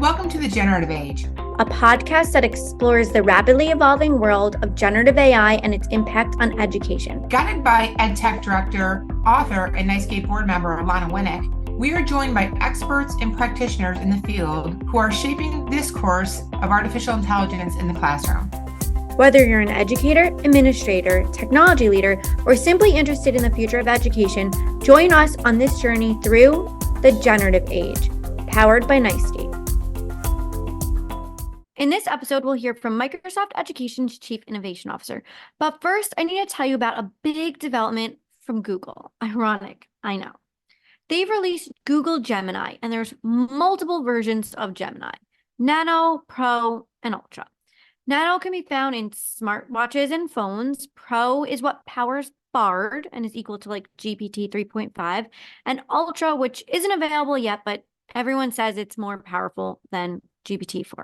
Welcome to the Generative Age, a podcast that explores the rapidly evolving world of generative AI and its impact on education. Guided by EdTech Director, author, and NYSCATE board member Lana Winnick. We are joined by experts and practitioners in the field who are shaping this course of artificial intelligence in the classroom. Whether you're an educator, administrator, technology leader, or simply interested in the future of education, join us on this journey through the Generative Age, powered by NYSCATE. In this episode, we'll hear from Microsoft Education's Chief Innovation Officer. But first, I need to tell you about a big development from Google. Ironic, I know. They've released Google Gemini, and there's multiple versions of Gemini: Nano, Pro, and Ultra. Nano can be found in smartwatches and phones. Pro is what powers Bard and is equal to like GPT 3.5. And Ultra, which isn't available yet, but everyone says it's more powerful than GPT-4.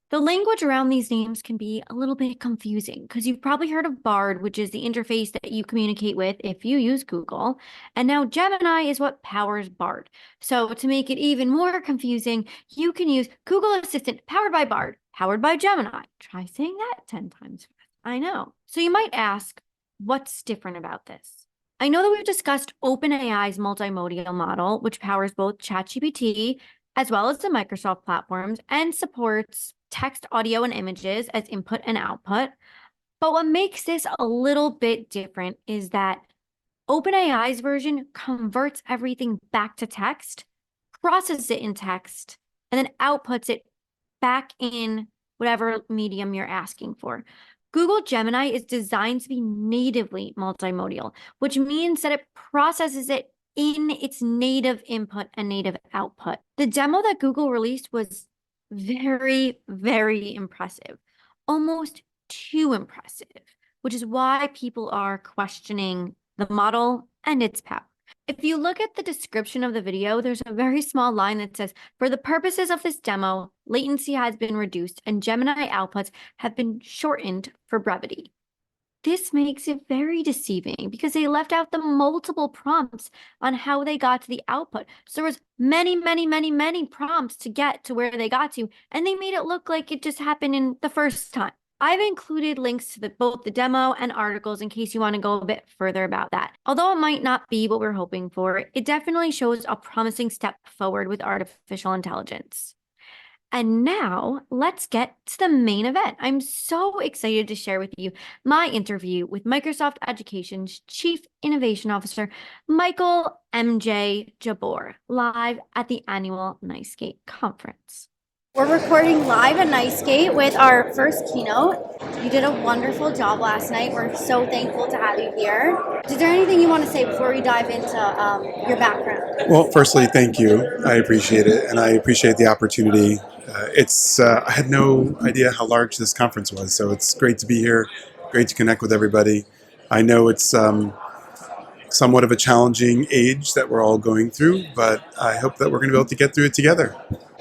The language around these names can be a little bit confusing because you've probably heard of Bard, which is the interface that you communicate with if you use Google. And now Gemini is what powers Bard. So to make it even more confusing, you can use Google Assistant powered by Bard, powered by Gemini. Try saying that 10 times fast. I know. So you might ask, what's different about this? I know that we've discussed OpenAI's multimodal model, which powers both ChatGPT as well as the Microsoft platforms and supports text, audio, and images as input and output. But what makes this a little bit different is that OpenAI's version converts everything back to text, processes it in text, and then outputs it back in whatever medium you're asking for. Google Gemini is designed to be natively multimodal, which means that it processes it in its native input and native output. The demo that Google released was very, very impressive, almost too impressive, which is why people are questioning the model and its power. If you look at the description of the video, there's a very small line that says, for the purposes of this demo, latency has been reduced and Gemini outputs have been shortened for brevity. This makes it very deceiving because they left out the multiple prompts on how they got to the output. So there was many prompts to get to where they got to, and they made it look like it just happened in the first time. I've included links to both the demo and articles in case you want to go a bit further about that. Although it might not be what we're hoping for, it definitely shows a promising step forward with artificial intelligence. And now let's get to the main event. I'm so excited to share with you my interview with Microsoft Education's Chief Innovation Officer, Michael Jabbour, live at the annual NYSCATE conference. We're recording live at NYSCATE with our first keynote. You did a wonderful job last night. We're so thankful to have you here. Is there anything you want to say before we dive into your background? Well, firstly, thank you. I appreciate it, and I appreciate the opportunity. I had no idea how large this conference was, so it's great to be here, great to connect with everybody. I know it's somewhat of a challenging age that we're all going through, but I hope that we're going to be able to get through it together.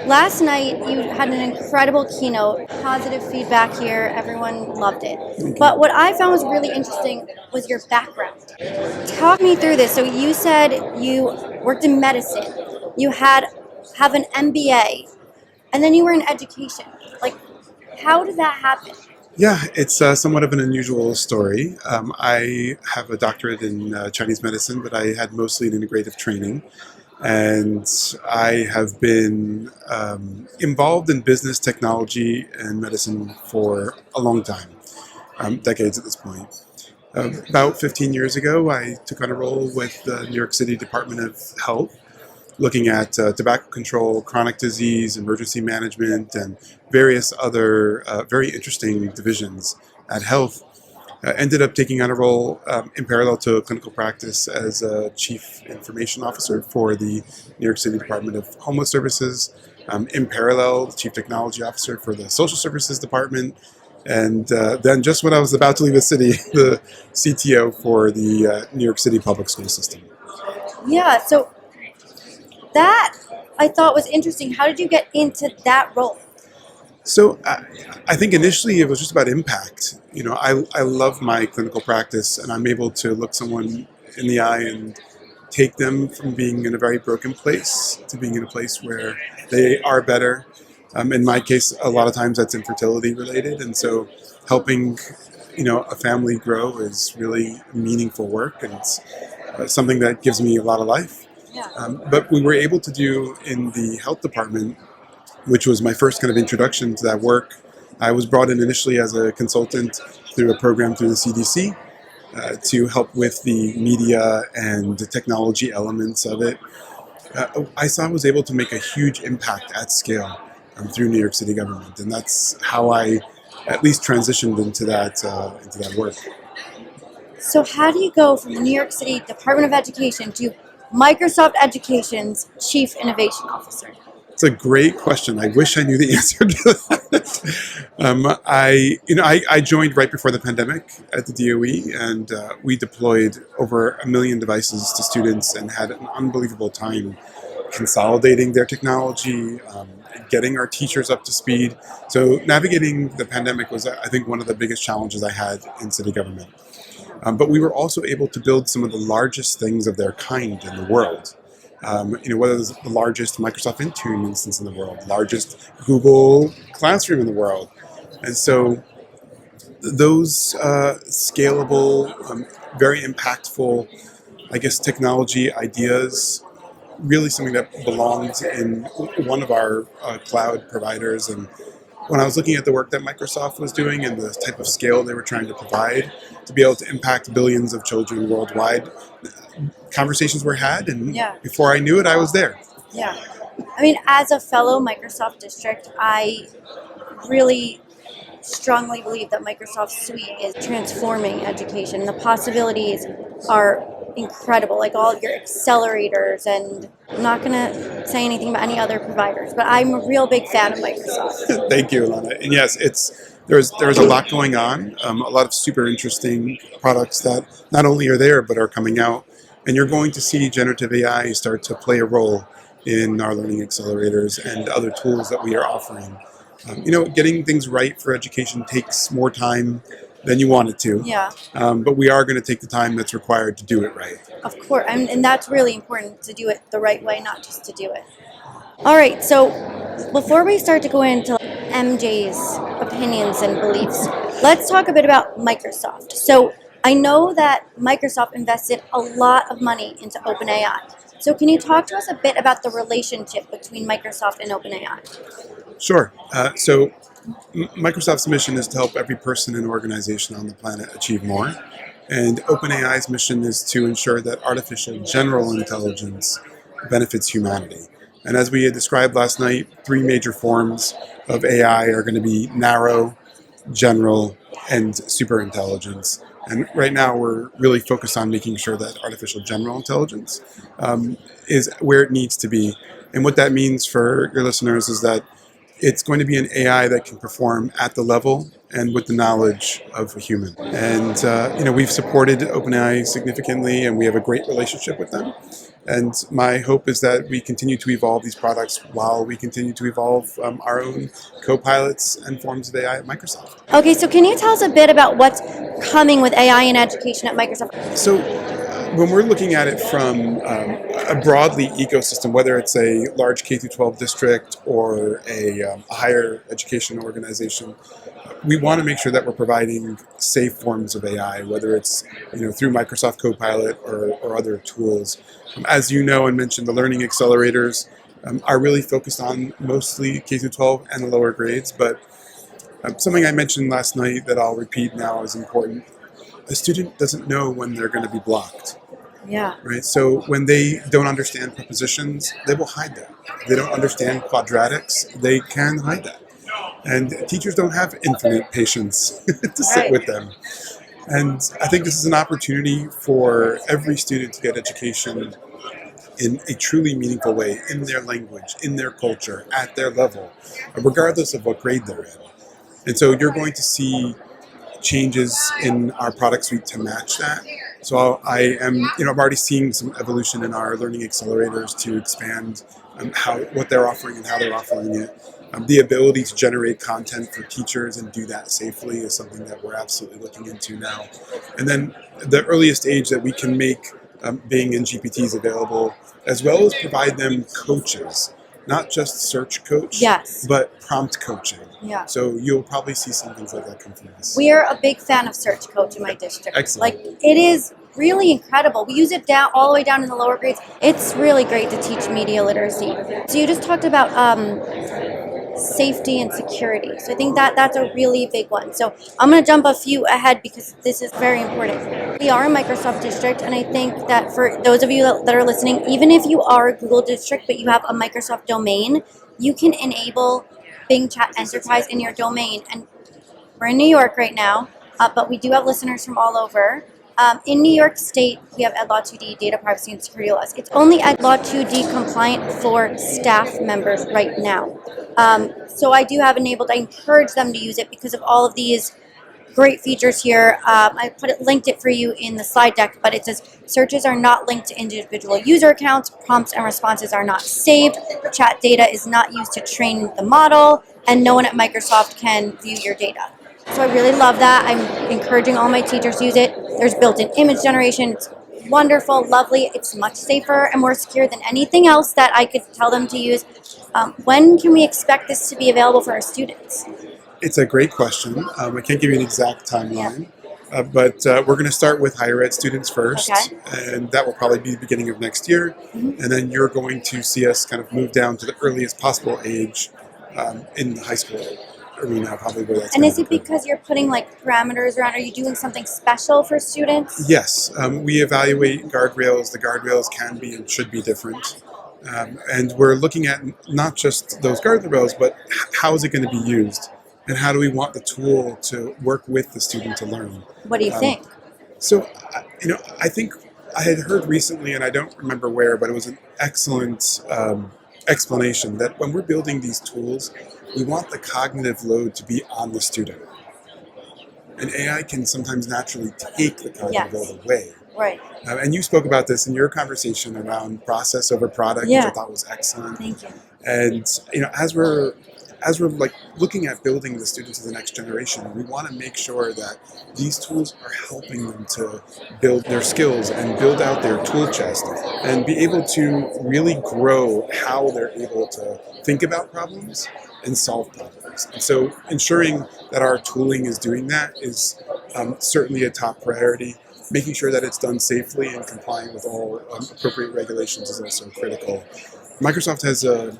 Last night, you had an incredible keynote, positive feedback here, everyone loved it. But what I found was really interesting was your background. Talk me through this. So you said you worked in medicine, you have an MBA, and then you were in education. Like, how did that happen? Yeah, it's somewhat of an unusual story. I have a doctorate in Chinese medicine, but I had mostly an integrative training. And I have been involved in business, technology, and medicine for a long time, decades at this point. About 15 years ago, I took on a role with the New York City Department of Health, looking at tobacco control, chronic disease, emergency management, and various other very interesting divisions at health. Ended up taking on a role in parallel to clinical practice as a Chief Information Officer for the New York City Department of Homeless Services. In parallel, Chief Technology Officer for the Social Services Department. And then just when I was about to leave the city, the CTO for the New York City public school system. Yeah, so that I thought was interesting. How did you get into that role? So I think initially it was just about impact. You know, I love my clinical practice, and I'm able to look someone in the eye and take them from being in a very broken place to being in a place where they are better, In my case, a lot of times that's infertility related, and so helping a family grow is really meaningful work, and it's something that gives me a lot of life. Yeah. But we were able to do in the health department, which was my first kind of introduction to that work. I was brought in initially as a consultant through a program through the CDC to help with the media and the technology elements of it. I saw I was able to make a huge impact at scale through New York City government, and that's how I at least transitioned into that work. So how do you go from the New York City Department of Education to Microsoft Education's Chief Innovation Officer? It's a great question. I wish I knew the answer to that. I joined right before the pandemic at the DOE, and we deployed over 1 million devices to students and had an unbelievable time consolidating their technology, getting our teachers up to speed. So navigating the pandemic was, I think, one of the biggest challenges I had in city government. But we were also able to build some of the largest things of their kind in the world. Whether it's the largest Microsoft Intune instance in the world, largest Google Classroom in the world. And so those scalable, very impactful, I guess, technology ideas, really something that belongs in one of our cloud providers. And when I was looking at the work that Microsoft was doing and the type of scale they were trying to provide to be able to impact billions of children worldwide, conversations were had, and before I knew it, I was there. Yeah. I mean, as a fellow Microsoft district, I really strongly believe that Microsoft Suite is transforming education. The possibilities are incredible, like all your accelerators, and I'm not going to say anything about any other providers, but I'm a real big fan of Microsoft. Thank you, Alana. And yes, there's a lot going on, a lot of super interesting products that not only are there, but are coming out. And you're going to see generative AI start to play a role in our learning accelerators and other tools that we are offering. Getting things right for education takes more time than you want it to. Yeah. But we are going to take the time that's required to do it right. Of course. And that's really important, to do it the right way, not just to do it. All right. So before we start to go into MJ's opinions and beliefs, let's talk a bit about Microsoft. So I know that Microsoft invested a lot of money into OpenAI. So can you talk to us a bit about the relationship between Microsoft and OpenAI? Sure. So Microsoft's mission is to help every person and organization on the planet achieve more. And OpenAI's mission is to ensure that artificial general intelligence benefits humanity. And as we had described last night, 3 major forms of AI are going to be narrow, general, and superintelligence. And right now we're really focused on making sure that artificial general intelligence is where it needs to be. And what that means for your listeners is that it's going to be an AI that can perform at the level and with the knowledge of a human. And we've supported OpenAI significantly, and we have a great relationship with them. And my hope is that we continue to evolve these products while we continue to evolve our own co-pilots and forms of AI at Microsoft. Okay, so can you tell us a bit about what's coming with AI in education at Microsoft? So when we're looking at it from a broadly ecosystem, whether it's a large K-12 district or a higher education organization, we want to make sure that we're providing safe forms of AI, whether it's through Microsoft Copilot or other tools. As you know and mentioned, the learning accelerators are really focused on mostly K-12 and the lower grades, but something I mentioned last night that I'll repeat now is important. A student doesn't know when they're going to be blocked. Yeah. Right. So when they don't understand prepositions, they will hide that. If they don't understand quadratics, they can hide that. And teachers don't have infinite patience to sit with them. And I think this is an opportunity for every student to get education in a truly meaningful way, in their language, in their culture, at their level, regardless of what grade they're in. And so you're going to see changes in our product suite to match that. So I'm already seeing some evolution in our learning accelerators to expand what they're offering and how they're offering it. The ability to generate content for teachers and do that safely is something that we're absolutely looking into now. And then the earliest age that we can make Bing and GPTs available, as well as provide them coaches not just search coach, Yes. but prompt coaching. Yeah. So you'll probably see some things like that come from us. We are a big fan of Search Coach in my district. Excellent. Like, it is really incredible. We use it down all the way down in the lower grades. It's really great to teach media literacy. So you just talked about safety and security. So I think that's a really big one. So I'm going to jump a few ahead because this is very important. We are a Microsoft district, and I think that for those of you that are listening, even if you are a Google district but you have a Microsoft domain, you can enable Bing Chat Enterprise in your domain. And we're in New York right now, but we do have listeners from all over. In New York State, we have Ed Law 2D, data privacy and security laws. It's only Ed Law 2D compliant for staff members right now. So I do have enabled, I encourage them to use it because of all of these great features here. I linked it for you in the slide deck, but it says searches are not linked to individual user accounts, prompts and responses are not saved, chat data is not used to train the model, and no one at Microsoft can view your data. So I really love that. I'm encouraging all my teachers to use it. There's built-in image generation. It's wonderful, lovely. It's much safer and more secure than anything else that I could tell them to use. When can we expect this to be available for our students? It's a great question. I can't give you an exact timeline, but we're going to start with higher ed students first, and that will probably be the beginning of next year. And then you're going to see us kind of move down to the earliest possible age in the high school arena, probably where that's. And is it because you're putting like parameters around? Are you doing something special for students? Yes, we evaluate guardrails. The guardrails can be and should be different. And we're looking at not just those guardrails, but how is it going to be used? And how do we want the tool to work with the student to learn? What do you think? So, I think I had heard recently, and I don't remember where, but it was an excellent explanation that when we're building these tools, we want the cognitive load to be on the student. And AI can sometimes naturally take the cognitive load away. Right. And you spoke about this in your conversation around process over product, which I thought was excellent. Thank you. And as we're like looking at building the students of the next generation, we want to make sure that these tools are helping them to build their skills and build out their tool chest and be able to really grow how they're able to think about problems and solve problems. And so ensuring that our tooling is doing that is certainly a top priority. Making sure that it's done safely and complying with all appropriate regulations is also critical. Microsoft has a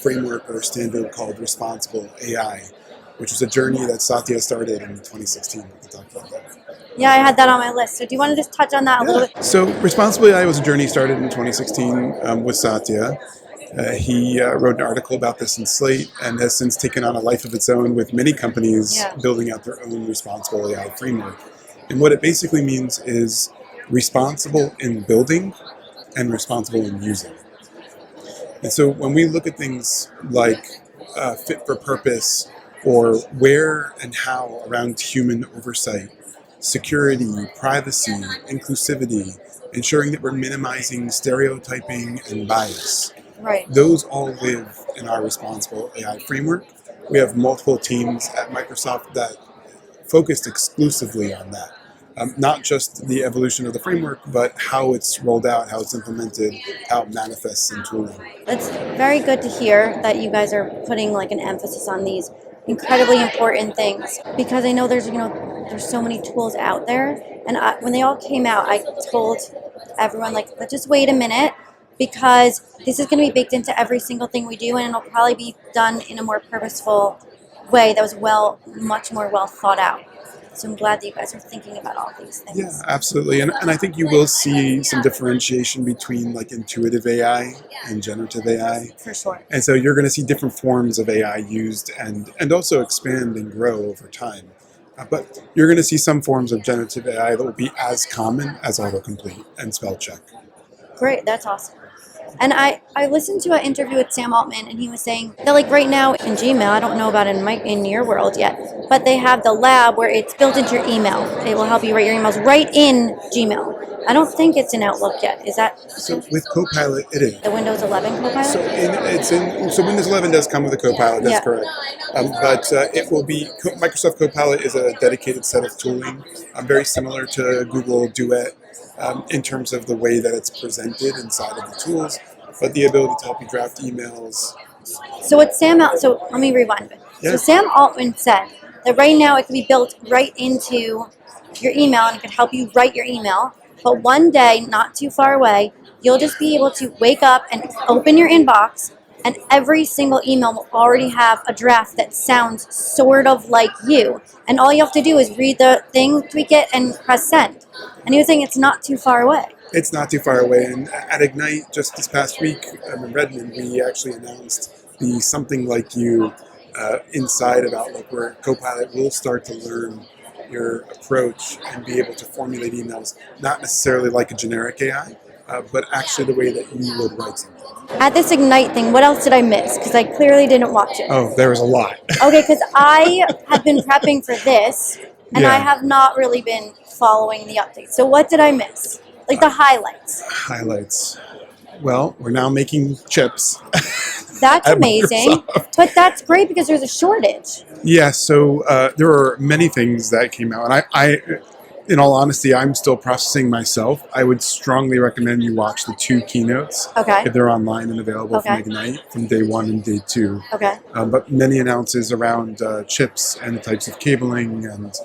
framework or standard called responsible AI, which was a journey that Satya started in 2016. We can talk about that. Yeah, I had that on my list. So do you want to just touch on that a little bit? So responsible AI was a journey started in 2016 with Satya. He wrote an article about this in Slate and has since taken on a life of its own with many companies building out their own responsible AI framework. And what it basically means is responsible in building and responsible in using. And so when we look at things like fit for purpose or where and how around human oversight, security, privacy, inclusivity, ensuring that we're minimizing stereotyping and bias, those all live in our responsible AI framework. We have multiple teams at Microsoft that focused exclusively on that. Not just the evolution of the framework, but how it's rolled out, how it's implemented, how it manifests in tooling. It's very good to hear that you guys are putting like an emphasis on these incredibly important things, because I know there's so many tools out there. And when they all came out, I told everyone, like, let's just wait a minute, because this is going to be baked into every single thing we do, and it'll probably be done in a more purposeful way that was much more well thought out. So I'm glad that you guys are thinking about all these things. Yeah, absolutely. And I think you will see some differentiation between like intuitive AI and generative AI. For sure. And so you're going to see different forms of AI used and also expand and grow over time. But you're going to see some forms of generative AI that will be as common as autocomplete and spell check. Great, that's awesome. And I listened to an interview with Sam Altman, and he was saying that like right now in Gmail, I don't know about it in your world yet, but they have the lab where it's built into your email. It will help you write your emails right in Gmail. I don't think it's in Outlook yet. Is that? So with Copilot, it is. The Windows 11 Copilot? So Windows 11 does come with a Copilot, that's correct. But it will be, Microsoft Copilot is a dedicated set of tooling, very similar to Google Duet in terms of the way that it's presented inside of the tools. but the ability to help you draft emails. So what so let me rewind. Yeah. So Sam Altman said that right now it can be built right into your email and it can help you write your email. But one day, not too far away, you'll just be able to wake up and open your inbox, and every single email will already have a draft that sounds sort of like you. And all you have to do is read the thing, tweak it, and press send. And he was saying it's not too far away. It's not too far away. And at Ignite, just this past week in Redmond, we actually announced the Something Like You inside of Outlook, where Copilot will start to learn your approach and be able to formulate emails, not necessarily like a generic AI, but actually the way that you would write something. At this Ignite thing, what else did I miss? Because I clearly didn't watch it. Oh, there was a lot. Okay, because I have been prepping for this, and I Yeah. have not really been following the updates. So what did I miss? Like the highlights. Highlights. Well, we're now making chips. That's At amazing. Microsoft. But that's great because there's a shortage. Yeah, so there are many things that came out. And I, in all honesty, I'm still processing myself. I would strongly recommend you watch the 2 keynotes Okay. if they're online and available from Okay. Ignite from day 1 and day 2. Okay. But many announces around chips and the types of cabling and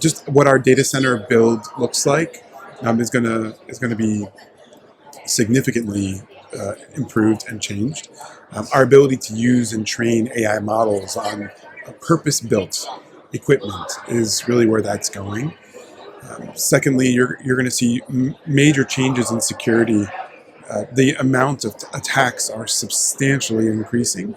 just what our data center build looks like is gonna be significantly improved and changed. Our ability to use and train AI models on purpose-built equipment is really where that's going. Secondly, you're going to see major changes in security. The amount of attacks are substantially increasing.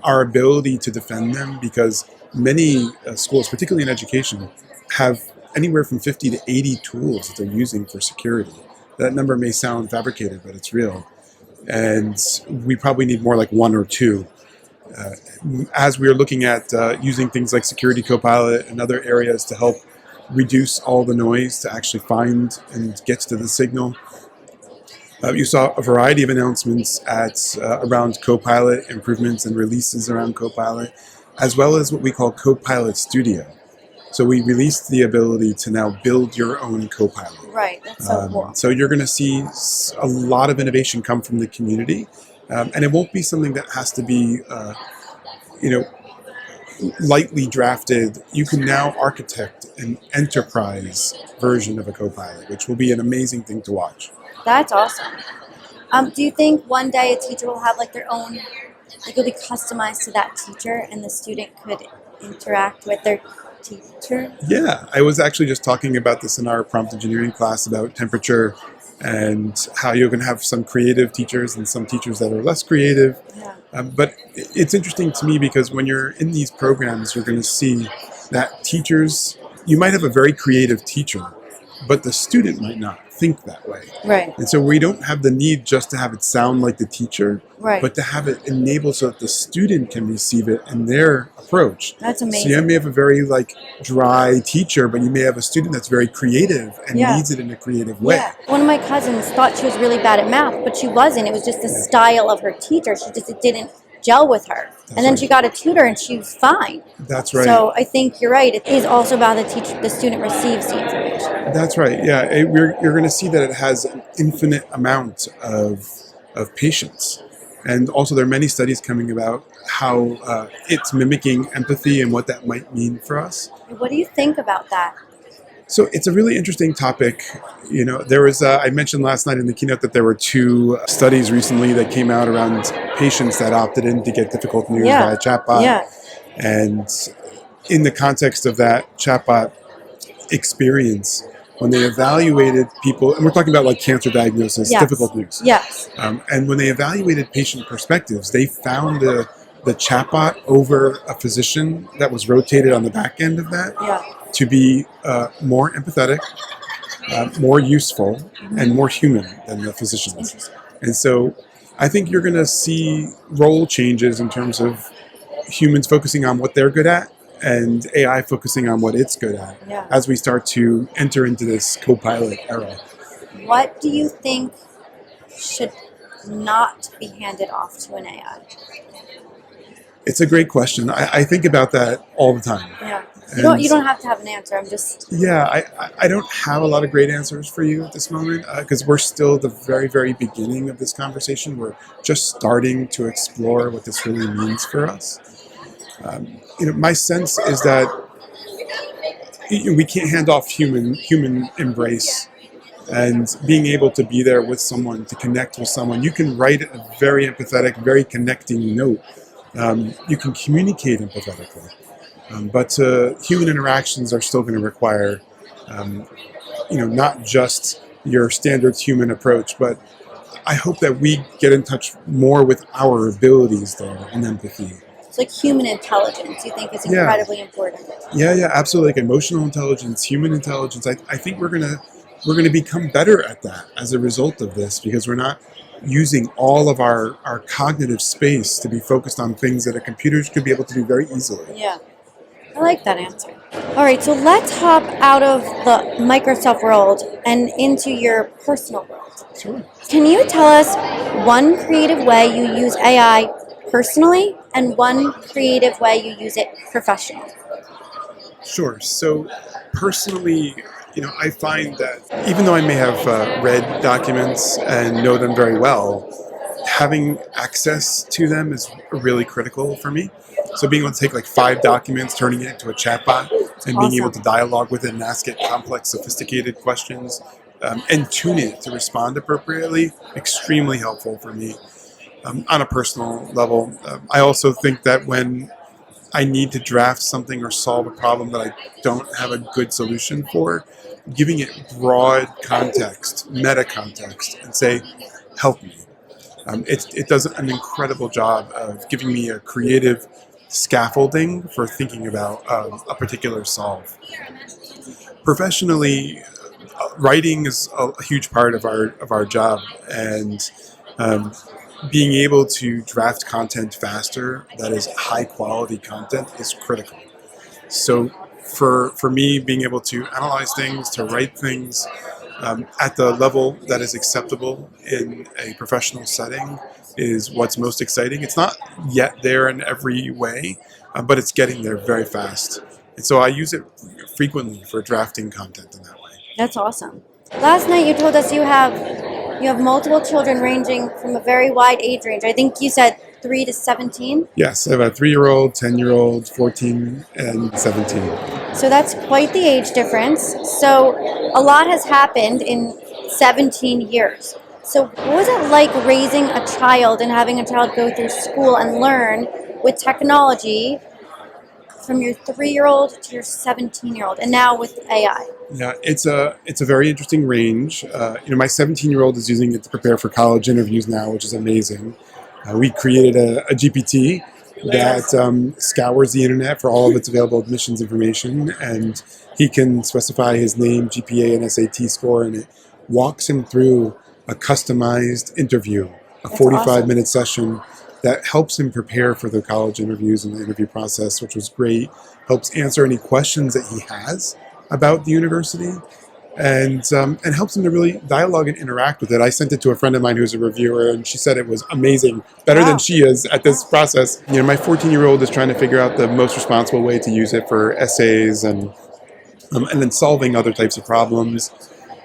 Our ability to defend them, because many schools, particularly in education, have anywhere from 50 to 80 tools that they're using for security. That number may sound fabricated, but it's real. And we probably need more like 1 or 2. As we're looking at using things like Security Copilot and other areas to help reduce all the noise to actually find and get to the signal. You saw a variety of announcements around Copilot, improvements and releases around Copilot, as well as what we call Copilot Studio. So we released the ability to now build your own Copilot. Right. That's so cool. So you're going to see a lot of innovation come from the community, and it won't be something that has to be, lightly drafted. You can now architect an enterprise version of a Copilot, which will be an amazing thing to watch. That's awesome. Do you think one day a teacher will have like their own, like it'll be customized to that teacher and the student could interact with their teacher? Yeah, I was actually just talking about this in our prompt engineering class about temperature and how you're going to have some creative teachers and some teachers that are less creative. Yeah. But it's interesting to me because when you're in these programs, you're going to see that teachers, you might have a very creative teacher, but the student might not think that way. Right. And so we don't have the need just to have it sound like the teacher, Right. but to have it enabled so that the student can receive it in their approach. That's So amazing. you may have a very dry teacher, but you may have a student that's very creative and Yeah. needs it in a creative way. Yeah. One of my cousins thought she was really bad at math, but she wasn't. It was just the style of her teacher. It didn't gel with her. And then right. she got a tutor and she was fine. That's right. So I think you're right. It is also about the student receives the information. That's right. Yeah, you're going to see that it has an infinite amount of patience. And also there are many studies coming about how it's mimicking empathy and what that might mean for us. What do you think about that? So it's a really interesting topic. There was, I mentioned last night in the keynote that there were 2 studies recently that came out around patients that opted in to get difficult news via chatbot. Yeah. And in the context of that chatbot experience, when they evaluated people, and we're talking about like cancer diagnosis, Yes. difficult news. Yes. And when they evaluated patient perspectives, they found the chatbot over a physician that was rotated on the back end of that Yeah. to be more empathetic, more useful, and more human than the physicians. And so I think you're going to see role changes in terms of humans focusing on what they're good at and AI focusing on what it's good at Yeah. as we start to enter into this Copilot era. What do you think should not be handed off to an AI? It's a great question. I think about that all the time. Yeah. You don't have to have an answer. I'm just... Yeah, I don't have a lot of great answers for you at this moment because we're still at the very, very beginning of this conversation. We're just starting to explore what this really means for us. My sense is that we can't hand off human embrace and being able to be there with someone, to connect with someone. You can write a very empathetic, very connecting note. You can communicate empathetically. But human interactions are still going to require, not just your standard human approach, but I hope that we get in touch more with our abilities there and empathy. It's like human intelligence, you think is incredibly important. Yeah, absolutely. Like emotional intelligence, human intelligence. I think we're gonna become better at that as a result of this because we're not using all of our cognitive space to be focused on things that a computer could be able to do very easily. Yeah. I like that answer. All right, so let's hop out of the Microsoft world and into your personal world. Sure. Can you tell us one creative way you use AI personally and one creative way you use it professionally? Sure. So personally, I find that even though I may have read documents and know them very well, having access to them is really critical for me. So being able to take like 5 documents, turning it into a chatbot, and being able to dialogue with it and ask it complex, sophisticated questions, and tune it to respond appropriately, extremely helpful for me on a personal level. I also think that when I need to draft something or solve a problem that I don't have a good solution for, giving it broad context, meta context, and say, help me. It does an incredible job of giving me a creative scaffolding for thinking about a particular solve. Professionally, writing is a huge part of our job, and being able to draft content faster that is high quality content is critical. So for me, being able to analyze things, to write things at the level that is acceptable in a professional setting is what's most exciting. It's not yet there in every way, but it's getting there very fast. And so I use it frequently for drafting content in that way. That's awesome. Last night you told us you have multiple children ranging from a very wide age range. I think you said 3 to 17? Yes, I have a 3-year-old, 10-year-old, 14, and 17. So that's quite the age difference. So a lot has happened in 17 years. So what was it like raising a child and having a child go through school and learn with technology from your 3-year-old to your 17-year-old and now with AI? Yeah, it's a very interesting range. My 17-year-old is using it to prepare for college interviews now, which is amazing. We created a GPT that scours the internet for all of its available admissions information, and he can specify his name, GPA, and SAT score, and it walks him through a customized interview, a 45-minute session that helps him prepare for the college interviews and the interview process, which was great. Helps answer any questions that he has about the university, and helps him to really dialogue and interact with it. I sent it to a friend of mine who's a reviewer, and she said it was amazing, better than she is at this process. My 14-year-old is trying to figure out the most responsible way to use it for essays and then solving other types of problems.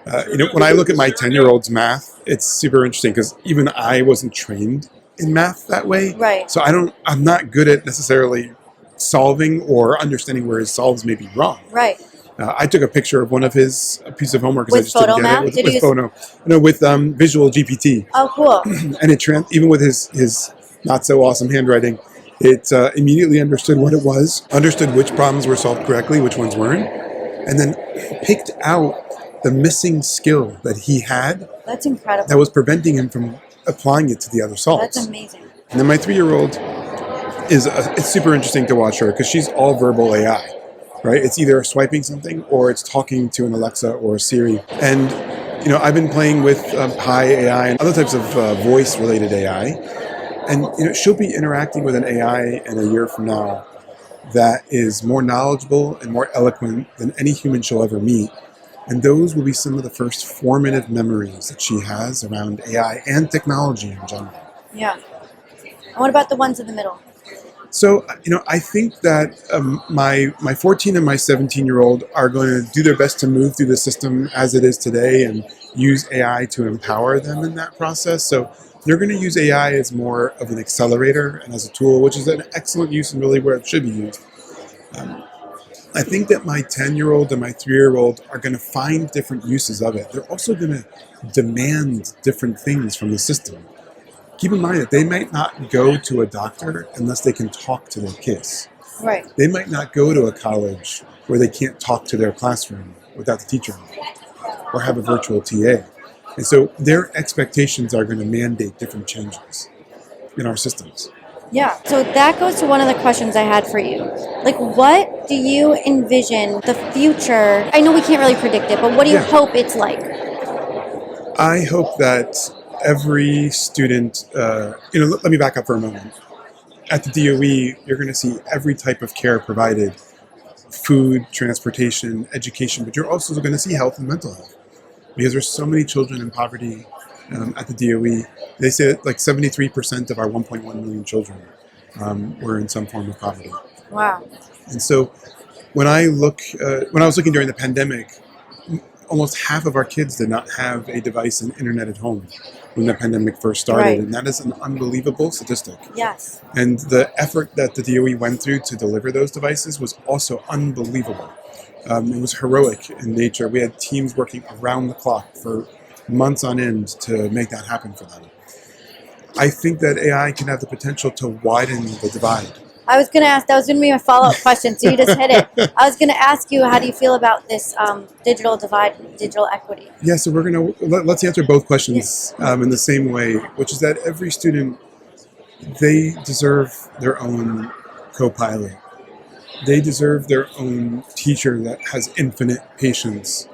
When I look at my 10-year-old's math, it's super interesting because even I wasn't trained in math that way. Right. So I'm not good at necessarily solving or understanding where his solves may be wrong. Right. I took a picture of one of his piece of homework because I just didn't get it with Visual GPT. Oh, cool. And it even with his not so awesome handwriting, it immediately understood what it was, understood which problems were solved correctly, which ones weren't, and then picked out the missing skill that he had. That's incredible. That was preventing him from applying it to the other solves. That's amazing. And then my 3-year-old it's super interesting to watch her because she's all verbal AI. Right? It's either swiping something or it's talking to an Alexa or a Siri. And, I've been playing with Pi AI and other types of voice-related AI. And, she'll be interacting with an AI in a year from now that is more knowledgeable and more eloquent than any human she'll ever meet. And those will be some of the first formative memories that she has around AI and technology in general. Yeah. And what about the ones in the middle? So, I think that my 14 and my 17-year-old are going to do their best to move through the system as it is today and use AI to empower them in that process. So they're going to use AI as more of an accelerator and as a tool, which is an excellent use and really where it should be used. I think that my 10-year-old and my 3-year-old are going to find different uses of it. They're also going to demand different things from the system. Keep in mind that they might not go to a doctor unless they can talk to their kids. Right. They might not go to a college where they can't talk to their classroom without the teacher or have a virtual TA. And so their expectations are going to mandate different changes in our systems. Yeah. So that goes to one of the questions I had for you. Like, what do you envision the future? I know we can't really predict it, but what do you hope it's like? I hope that every student, let me back up for a moment. At the DOE, you're going to see every type of care provided: food, transportation, education, but you're also going to see health and mental health. Because there's so many children in poverty at the DOE. They say that like 73% of our 1.1 million children were in some form of poverty. Wow. And so when I was looking during the pandemic, almost half of our kids did not have a device and internet at home when the pandemic first started. Right. And that is an unbelievable statistic. Yes. And the effort that the DOE went through to deliver those devices was also unbelievable. It was heroic in nature. We had teams working around the clock for months on end to make that happen for them. I think that AI can have the potential to widen the divide. I was going to ask, that was going to be my follow-up question, so you just hit it. I was going to ask you, how do you feel about this digital divide, digital equity? Yeah, so let's answer both questions in the same way, which is that every student, they deserve their own co-pilot. They deserve their own teacher that has infinite patience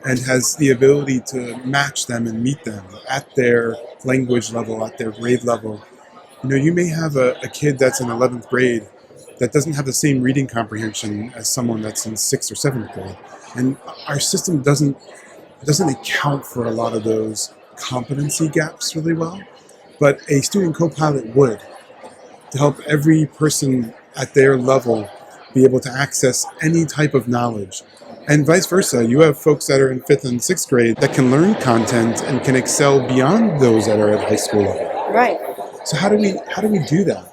and has the ability to match them and meet them at their language level, at their grade level. You may have a kid that's in 11th grade that doesn't have the same reading comprehension as someone that's in 6th or 7th grade. And our system doesn't account for a lot of those competency gaps really well. But a student co-pilot would, to help every person at their level be able to access any type of knowledge. And vice versa, you have folks that are in 5th and 6th grade that can learn content and can excel beyond those that are at high school level. Right. So how do we do that?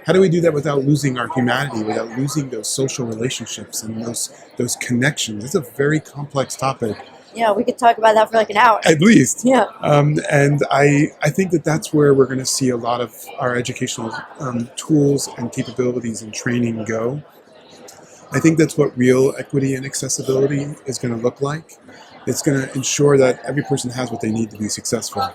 How do we do that without losing our humanity, without losing those social relationships and those connections? It's a very complex topic. Yeah, we could talk about that for like an hour. At least. Yeah. And I think that's where we're going to see a lot of our educational tools and capabilities and training go. I think that's what real equity and accessibility is going to look like. It's going to ensure that every person has what they need to be successful.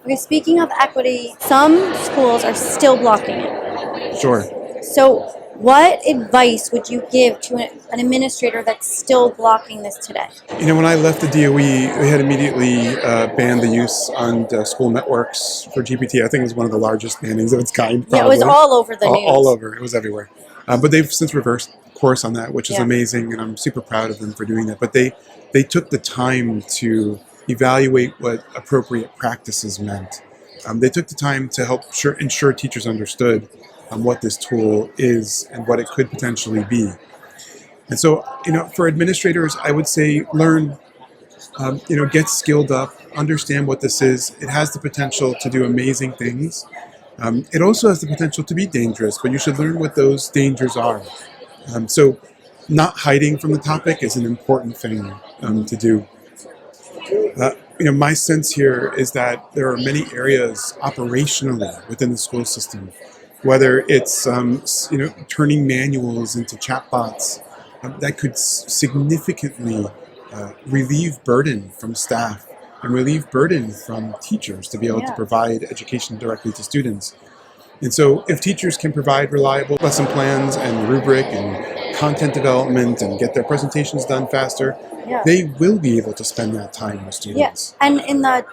Okay, speaking of equity, some schools are still blocking it. Sure. So what advice would you give to an administrator that's still blocking this today? When I left the DOE, we had immediately banned the use on school networks for GPT. I think it was one of the largest bannings of its kind. Probably. Yeah, it was all over the news. All over. It was everywhere. But they've since reversed course on that, which is amazing, and I'm super proud of them for doing that. But they took the time to evaluate what appropriate practices meant. They took the time to help ensure teachers understood what this tool is and what it could potentially be. And so, for administrators, I would say learn, get skilled up, understand what this is. It has the potential to do amazing things. It also has the potential to be dangerous, but you should learn what those dangers are. So not hiding from the topic is an important thing to do. My sense here is that there are many areas operationally within the school system, whether it's turning manuals into chatbots that could significantly relieve burden from staff and relieve burden from teachers to be able to provide education directly to students. And so if teachers can provide reliable lesson plans and rubric and content development and get their presentations done faster, they will be able to spend that time with students. Yes, and in the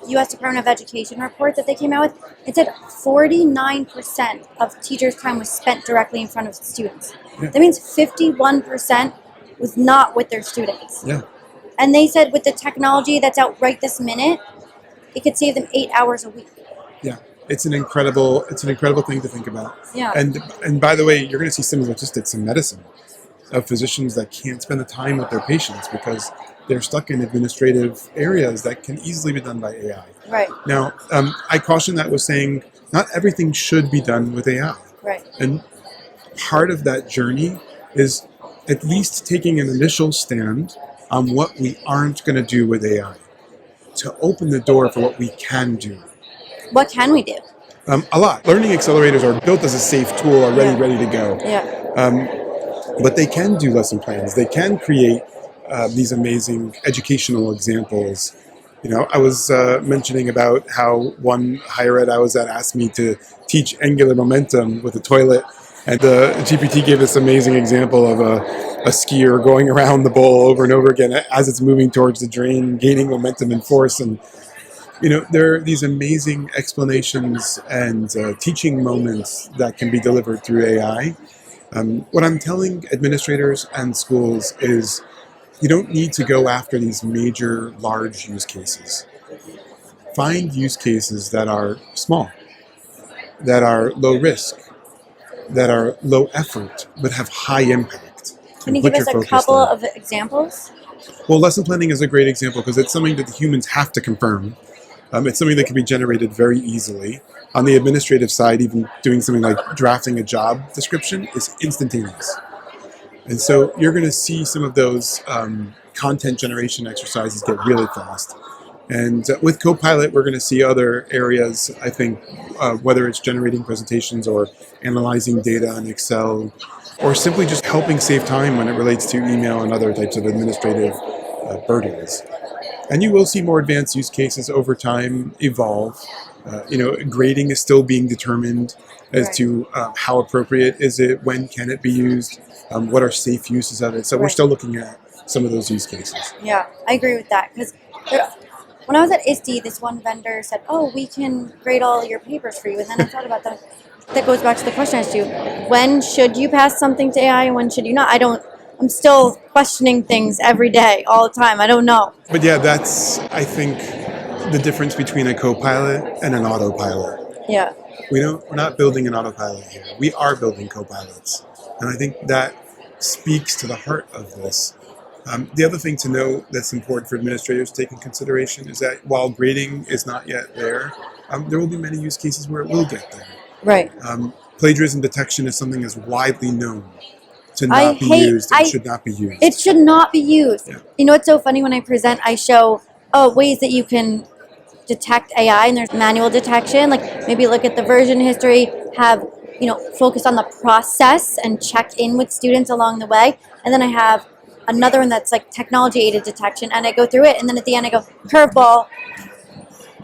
U.S. Department of Education report that they came out with, it said 49% of teachers' time was spent directly in front of students. Yeah. That means 51% was not with their students. Yeah. And they said with the technology that's out right this minute, it could save them 8 hours a week. Yeah. it's an incredible thing to think about. Yeah. And by the way, you're going to see similar statistics in medicine of physicians that can't spend the time with their patients because they're stuck in administrative areas that can easily be done by AI. Right. Now, I caution that with saying not everything should be done with AI. Right. And part of that journey is at least taking an initial stand on what we aren't going to do with AI to open the door for what we can do. What can we do? A lot. Learning accelerators are built as a safe tool, already ready to go. Yeah. But they can do lesson plans. They can create these amazing educational examples. You know, I was mentioning about how one higher ed I was at asked me to teach angular momentum with a toilet. And the GPT gave this amazing example of a skier going around the bowl over and over again as it's moving towards the drain, gaining momentum and force. And, you know, there are these amazing explanations and teaching moments that can be delivered through AI. What I'm telling administrators and schools is you don't need to go after these major, large use cases. Find use cases that are small, that are low risk, that are low effort, but have high impact. Can you give us a couple of examples? Well, lesson planning is a great example because it's something that the humans have to confirm. It's something that can be generated very easily. On the administrative side, even doing something like drafting a job description is instantaneous. And so you're going to see some of those content generation exercises get really fast. And with Copilot, we're going to see other areas, I think, whether it's generating presentations or analyzing data in Excel, or simply just helping save time when it relates to email and other types of administrative burdens. And you will see more advanced use cases over time evolve. Grading is still being determined as to how appropriate is it, when can it be used, what are safe uses of it. So we're still looking at some of those use cases. Yeah, I agree with that. Because when I was at ISTE, this one vendor said, "Oh, we can grade all your papers for you." And then I thought about that. That goes back to the question I asked you. When should you pass something to AI and when should you not? I'm still questioning things every day, all the time. I don't know. But yeah, that's, I think, the difference between a co-pilot and an autopilot. Yeah. We're not building an autopilot here. We are building co-pilots. And I think that speaks to the heart of this. The other thing to know that's important for administrators to take in consideration is that while grading is not yet there will be many use cases where it will get there. Right. Plagiarism detection is something that's widely known to not be used and should not be used. It should not be used. Yeah. You know, it's so funny when I present, I show ways that you can detect AI, and there's manual detection. Like maybe look at the version history, have, focus on the process and check in with students along the way. And then I have another one that's like technology aided detection, and I go through it, and then at the end I go, curveball,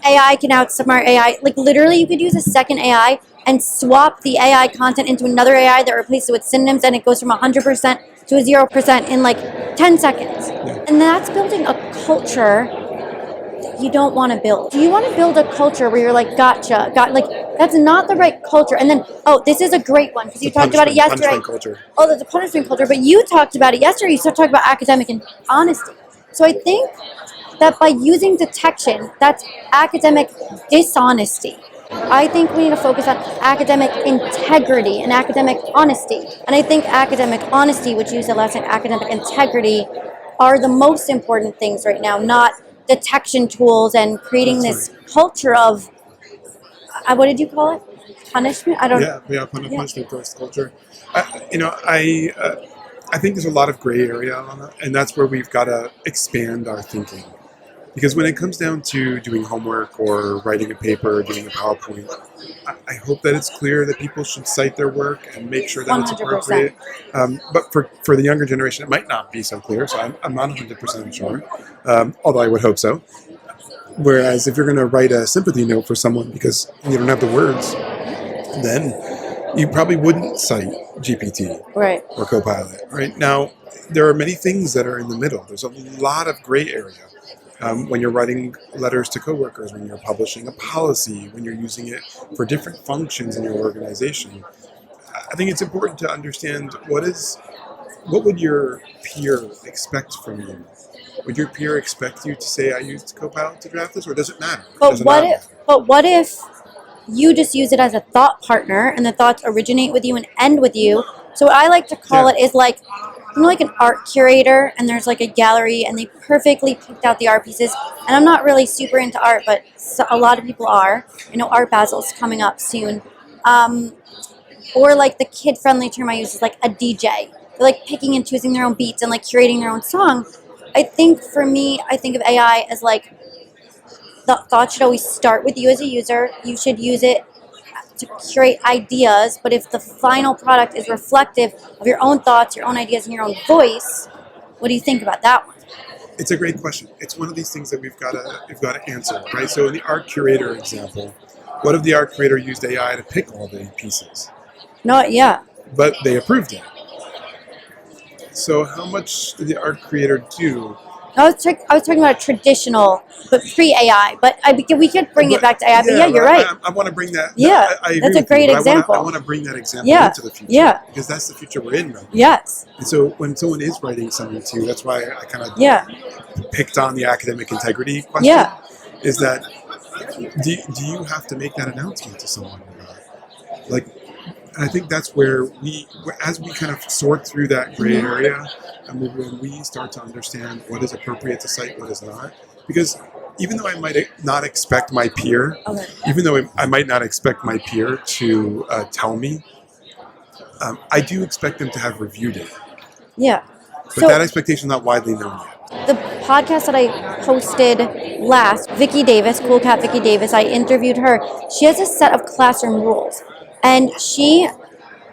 AI can outsmart AI. Like literally you could use a second AI and swap the AI content into another AI that replaces it with synonyms, and it goes from 100% to a 0% in like 10 seconds. Yeah. And that's building a culture that you don't want to build. Do you want to build a culture where you're like, gotcha, that's not the right culture. And then, this is a great one, because you talked about it yesterday. Punishment culture. Oh, there's a punishment culture, but you talked about it yesterday. You started talking about academic and honesty. So I think that by using detection, that's academic dishonesty. I think we need to focus on academic integrity and academic honesty. And I think academic honesty, which you said last time, academic integrity, are the most important things right now, not detection tools and creating this culture of, what did you call it? Punishment? Punishment first culture. I think there's a lot of gray area on that, and that's where we've got to expand our thinking. Because when it comes down to doing homework or writing a paper or doing a PowerPoint, I hope that it's clear that people should cite their work and make sure that 100%. It's appropriate. But for the younger generation, it might not be so clear, so I'm not 100% sure, although I would hope so. Whereas if you're going to write a sympathy note for someone because you don't have the words, then you probably wouldn't cite GPT or Copilot. Right now, there are many things that are in the middle. There's a lot of gray area. When you're writing letters to coworkers, when you're publishing a policy, when you're using it for different functions in your organization, I think it's important to understand what would your peer expect from you? Would your peer expect you to say, I used Copilot to draft this, or does it matter? What if you just use it as a thought partner, and the thoughts originate with you and end with you. So what I like to call it is like, you know, like an art curator, and there's like a gallery, and they perfectly picked out the art pieces. And I'm not really super into art, but a lot of people are. I know Art Basel's coming up soon. Or like the kid-friendly term I use is like a DJ. They're like picking and choosing their own beats and like curating their own song. I think for me, I think of AI as like, the thought should always start with you as a user. You should use it to curate ideas, but if the final product is reflective of your own thoughts, your own ideas, and your own voice, what do you think about that one? It's a great question. It's one of these things that we've got to answer, right? So in the art curator example, what if the art curator used AI to pick all the pieces? No, yeah. But they approved it. So how much did the art creator do? I was talking about a traditional, but pre-AI. But we could bring it back to AI. But yeah, you're right. I want to bring that. Yeah, I agree that's a with great you, example. I want to bring that example into the future. Yeah. Because that's the future we're in right now. Yes. And so when someone is writing something to you, that's why I kind of picked on the academic integrity question. Yeah. Is that, do you have to make that announcement to someone or not? Like, I think that's where as we kind of sort through that gray area, and when we start to understand what is appropriate to cite, what is not, because even though I might not expect my peer, to tell me, I do expect them to have reviewed it. Yeah. But that expectation is not widely known yet. The podcast that I hosted last, Vicki Davis, Cool Cat Vicki Davis, I interviewed her. She has a set of classroom rules. And she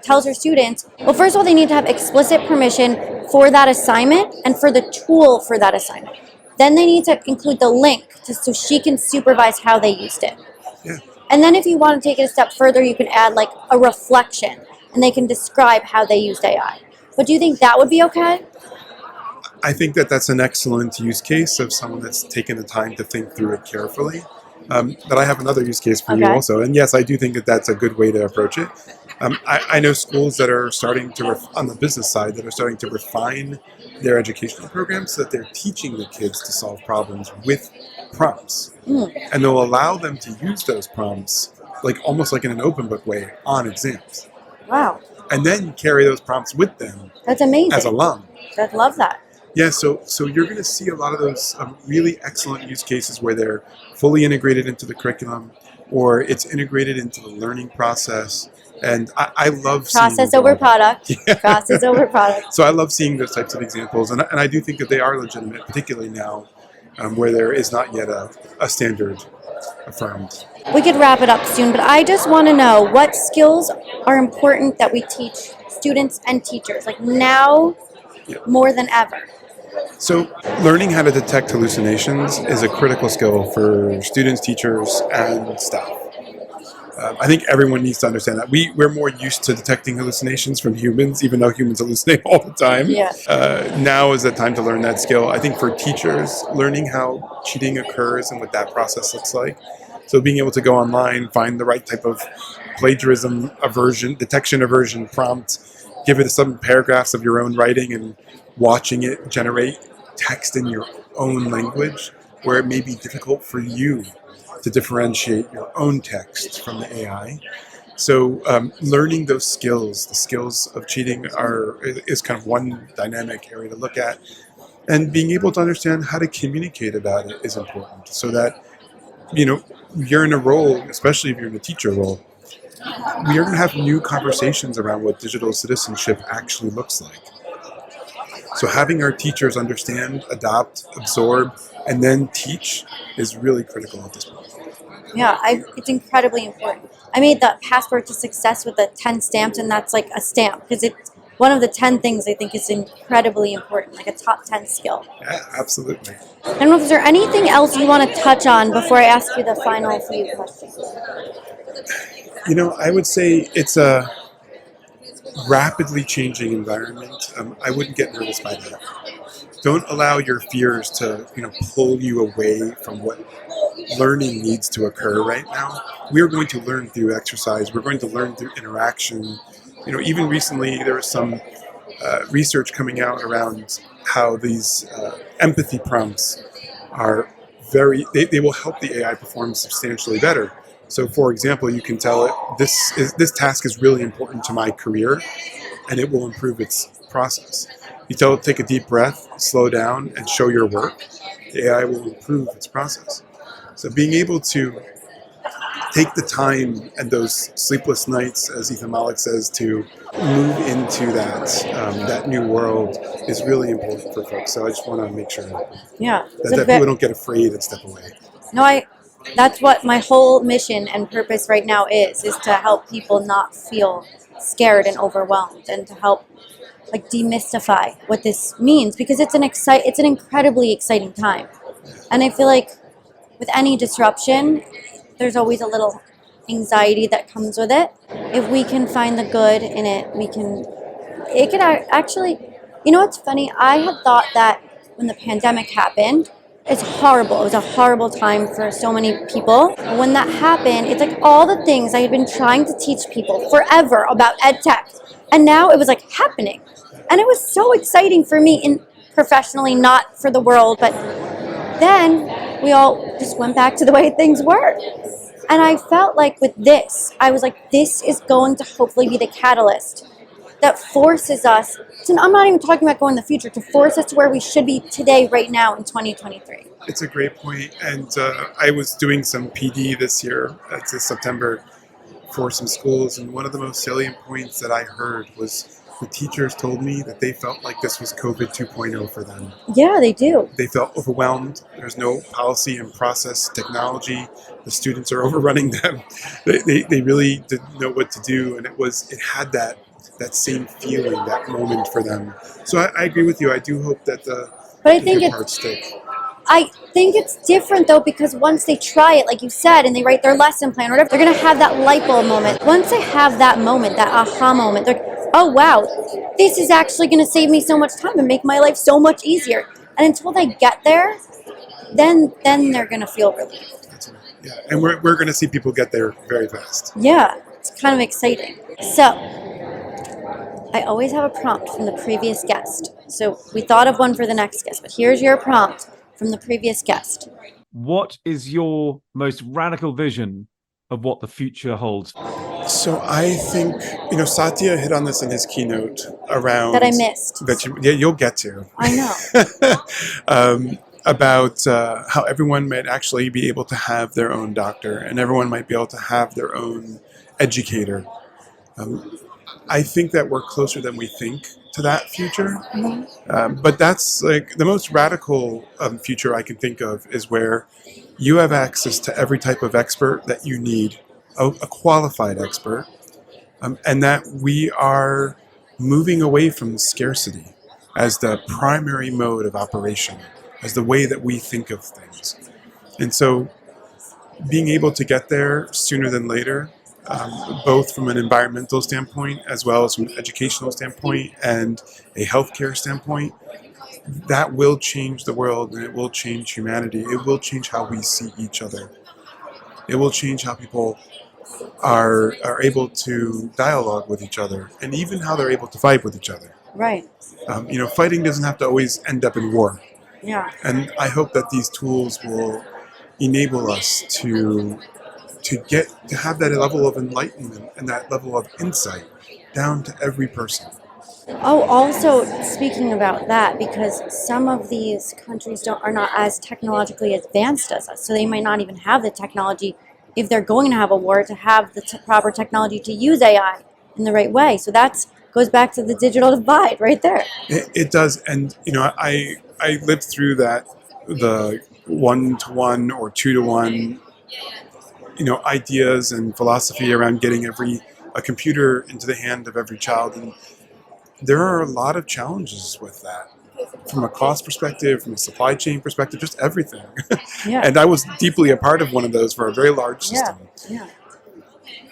tells her students, well, first of all, they need to have explicit permission for that assignment and for the tool for that assignment. Then they need to include the link so she can supervise how they used it. Yeah. And then if you want to take it a step further, you can add like a reflection and they can describe how they used AI. But do you think that would be okay? I think that that's an excellent use case of someone that's taken the time to think through it carefully. But I have another use case for you also. And yes, I do think that that's a good way to approach it. I know schools that are starting to, on the business side, that are starting to refine their educational programs so that they're teaching the kids to solve problems with prompts. And they'll allow them to use those prompts, like almost like in an open book way, on exams. Wow. And then carry those prompts with them. That's amazing. As alum. I love that. Yeah, so you're going to see a lot of those really excellent use cases where they're fully integrated into the curriculum, or it's integrated into the learning process. And I love process over product. Yeah. Process over product. So I love seeing those types of examples, and I do think that they are legitimate, particularly now, where there is not yet a standard affirmed. We could wrap it up soon, but I just want to know what skills are important that we teach students and teachers, like now more than ever. So learning how to detect hallucinations is a critical skill for students, teachers, and staff. I think everyone needs to understand that. We're more used to detecting hallucinations from humans, even though humans hallucinate all the time. Yeah. Now is the time to learn that skill. I think for teachers, learning how cheating occurs and what that process looks like. So being able to go online, find the right type of plagiarism detection aversion prompt, give it some paragraphs of your own writing, and watching it generate text in your own language, where it may be difficult for you to differentiate your own text from the AI. So learning those skills, the skills of cheating is kind of one dynamic area to look at. And being able to understand how to communicate about it is important, so that, you're in a role, especially if you're in a teacher role, we are going to have new conversations around what digital citizenship actually looks like. So having our teachers understand, adopt, absorb, and then teach is really critical at this point. Yeah, it's incredibly important. I made the passport to success with the 10 stamps, and that's like a stamp, because it's one of the 10 things I think is incredibly important, like a top 10 skill. Yeah, absolutely. I don't know if there's anything else you want to touch on before I ask you the final few questions. I would say it's a rapidly changing environment. I wouldn't get nervous by that. Don't allow your fears to, pull you away from what learning needs to occur right now. We are going to learn through exercise. We're going to learn through interaction. Even recently there was some research coming out around how these empathy prompts are they will help the AI perform substantially better. So, for example, you can tell it this task is really important to my career, and it will improve its process. You tell it to take a deep breath, slow down, and show your work. The AI will improve its process. So, being able to take the time and those sleepless nights, as Ethan Malik says, to move into that new world is really important for folks. So I just want to make sure that people don't get afraid and step away. No, that's what my whole mission and purpose right now is to help people not feel scared and overwhelmed, and to help like demystify what this means, because it's an incredibly exciting time. And I feel like with any disruption, there's always a little anxiety that comes with it. If we can find the good in it, it could actually, what's funny? I had thought that when the pandemic happened, it's horrible. It was a horrible time for so many people. When that happened, it's like all the things I had been trying to teach people forever about ed tech, and now it was like happening. And it was so exciting for me professionally, not for the world, but then we all just went back to the way things were. And I felt like with this, I was like, this is going to hopefully be the catalyst that forces us to, I'm not even talking about going in the future, to force us to where we should be today, right now in 2023. It's a great point. And I was doing some PD this year, this September, for some schools. And one of the most salient points that I heard was the teachers told me that they felt like this was COVID 2.0 for them. Yeah, they do. They felt overwhelmed. There's no policy and process technology. The students are overrunning them. They really didn't know what to do. And it had that same feeling, that moment for them. So I agree with you. I do hope that parts stick. I think it's different though, because once they try it, like you said, and they write their lesson plan or whatever, they're going to have that light bulb moment. Once they have that moment, that aha moment, they're like, oh wow, this is actually going to save me so much time and make my life so much easier. And until they get there, then they're going to feel relieved. Yeah, and we're going to see people get there very fast. Yeah, it's kind of exciting. So, I always have a prompt from the previous guest. So we thought of one for the next guest, but here's your prompt from the previous guest. What is your most radical vision of what the future holds? So I think, Satya hit on this in his keynote around... That I missed. You'll get to. I know. About how everyone might actually be able to have their own doctor, and everyone might be able to have their own educator. I think that we're closer than we think to that future. But that's like the most radical future I can think of is where you have access to every type of expert that you need, a qualified expert, and that we are moving away from scarcity as the primary mode of operation, as the way that we think of things. And so being able to get there sooner than later, both from an environmental standpoint as well as from an educational standpoint and a healthcare standpoint, that will change the world, and it will change humanity. It will change how we see each other. It will change how people are able to dialogue with each other, and even how they're able to fight with each other. Right. Fighting doesn't have to always end up in war. Yeah. And I hope that these tools will enable us to have that level of enlightenment and that level of insight down to every person. Oh, also speaking about that, because some of these countries are not as technologically advanced as us, so they might not even have the technology, if they're going to have a war, to have the proper technology to use AI in the right way. So that goes back to the digital divide right there. It does, and I lived through that, the 1-to-1 or 2-to-1, ideas and philosophy around getting a computer into the hand of every child, and there are a lot of challenges with that, from a cost perspective, from a supply chain perspective, just everything. Yeah. And I was deeply a part of one of those for a very large system. Yeah.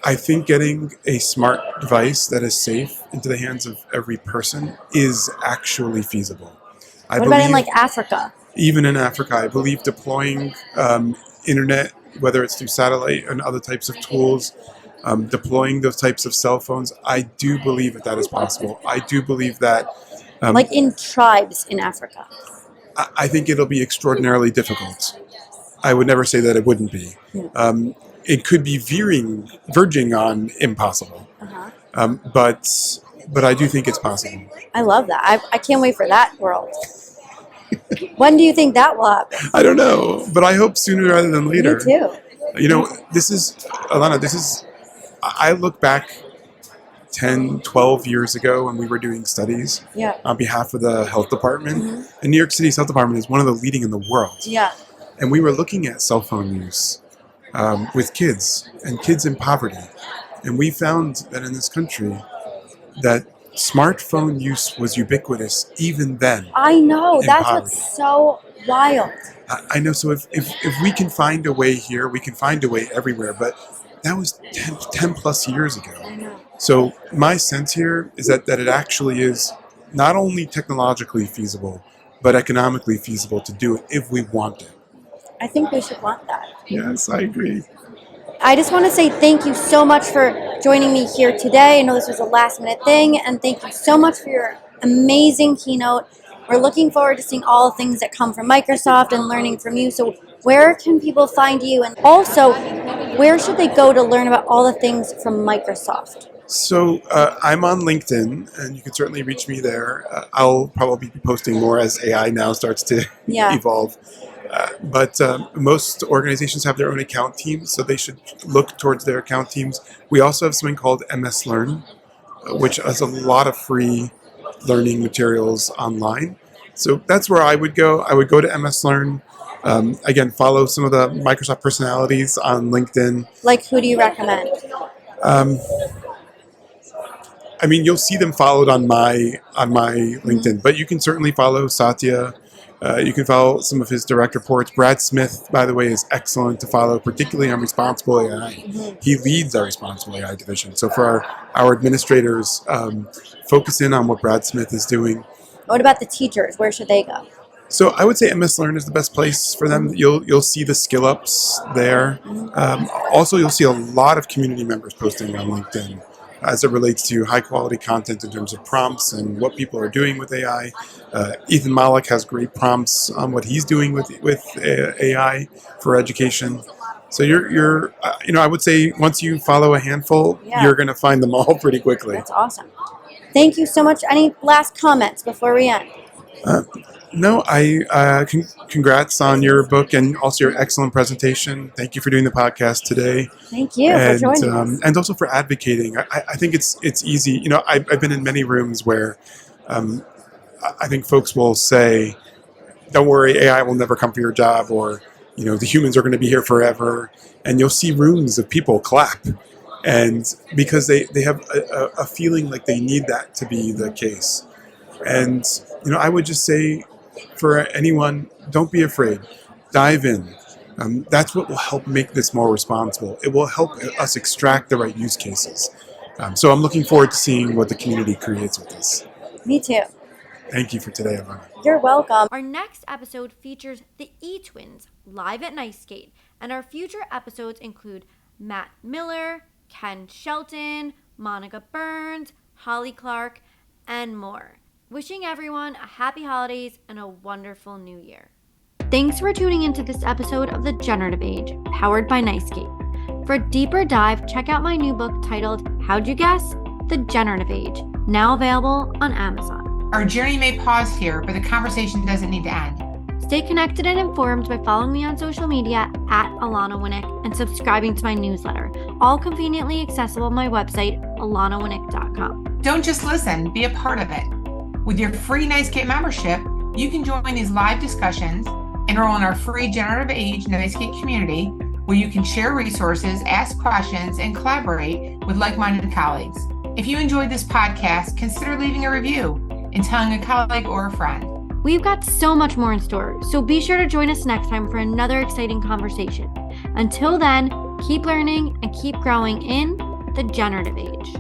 I think getting a smart device that is safe into the hands of every person is actually feasible. What about in Africa? Even in Africa, I believe deploying internet, whether it's through satellite and other types of tools, deploying those types of cell phones, I do believe that is possible. I do believe that... in tribes in Africa. I think it'll be extraordinarily difficult. I would never say that it wouldn't be. it could be verging on impossible. But I do think it's possible. I love that. I can't wait for that world. When do you think that will happen? I don't know, but I hope sooner rather than later. Me too. You know, Alana, I look back 10, 12 years ago when we were doing studies on behalf of the health department. And New York City's health department is one of the leading in the world. Yeah. And we were looking at cell phone use with kids and kids in poverty. And we found that in this country that smartphone use was ubiquitous even then. I know. That's poverty. what's so wild. I know. So if we can find a way here, we can find a way everywhere. But that was 10 plus years ago. I know. So my sense here is that it actually is not only technologically feasible, but economically feasible to do it if we want it. I think we should want that. Yes, I agree. I just want to say thank you so much for joining me here today. I know this was a last minute thing, and thank you so much for your amazing keynote. We're looking forward to seeing all the things that come from Microsoft and learning from you. So where can people find you? And also, where should they go to learn about all the things from Microsoft? So I'm on LinkedIn, and you can certainly reach me there. I'll probably be posting more as AI now starts to evolve. But most organizations have their own account teams, so they should look towards their account teams. We also have something called MS Learn, which has a lot of free learning materials online. So that's where I would go. I would go to MS Learn. Again, follow some of the Microsoft personalities on LinkedIn. Like, who do you recommend? I mean, you'll see them followed on my LinkedIn, but you can certainly follow Satya. You can follow some of his direct reports. Brad Smith, by the way, is excellent to follow, particularly on responsible AI. He leads our responsible AI division. So for our administrators, focus in on what Brad Smith is doing. What about the teachers? Where should they go? So I would say MS Learn is the best place for them. You'll see the skill ups there. Also, you'll see a lot of community members posting on LinkedIn as it relates to high quality content in terms of prompts and what people are doing with AI. Ethan Malik has great prompts on what he's doing with AI for education. So you're I would say once you follow a handful, you're going to find them all pretty quickly. That's awesome. Thank you so much. Any last comments before we end? No, congrats on your book and also your excellent presentation. Thank you for doing the podcast today. Thank you for joining us. And also for advocating. I think it's easy. I've been in many rooms where I think folks will say, don't worry, AI will never come for your job, or, the humans are going to be here forever. And you'll see rooms of people clap. And because they have a feeling like they need that to be the case. And, I would just say, for anyone, don't be afraid. Dive in. That's what will help make this more responsible. It will help us extract the right use cases. So I'm looking forward to seeing what the community creates with this. Me too. Thank you for today, Ivana. You're welcome. Our next episode features the E-Twins live at NYSCATE, and our future episodes include Matt Miller, Ken Shelton, Monica Burns, Holly Clark, and more. Wishing everyone a happy holidays and a wonderful new year. Thanks for tuning into this episode of The Generative Age, powered by NYSCATE. For a deeper dive, check out my new book titled, How'd You Guess? The Generative Age, now available on Amazon. Our journey may pause here, but the conversation doesn't need to end. Stay connected and informed by following me on social media at Alana Winnick and subscribing to my newsletter, all conveniently accessible on my website, alanawinnick.com. Don't just listen, be a part of it. With your free NYSCATE membership, you can join these live discussions, enroll in our free Generative Age NYSCATE community, where you can share resources, ask questions, and collaborate with like-minded colleagues. If you enjoyed this podcast, consider leaving a review and telling a colleague or a friend. We've got so much more in store, so be sure to join us next time for another exciting conversation. Until then, keep learning and keep growing in the generative age.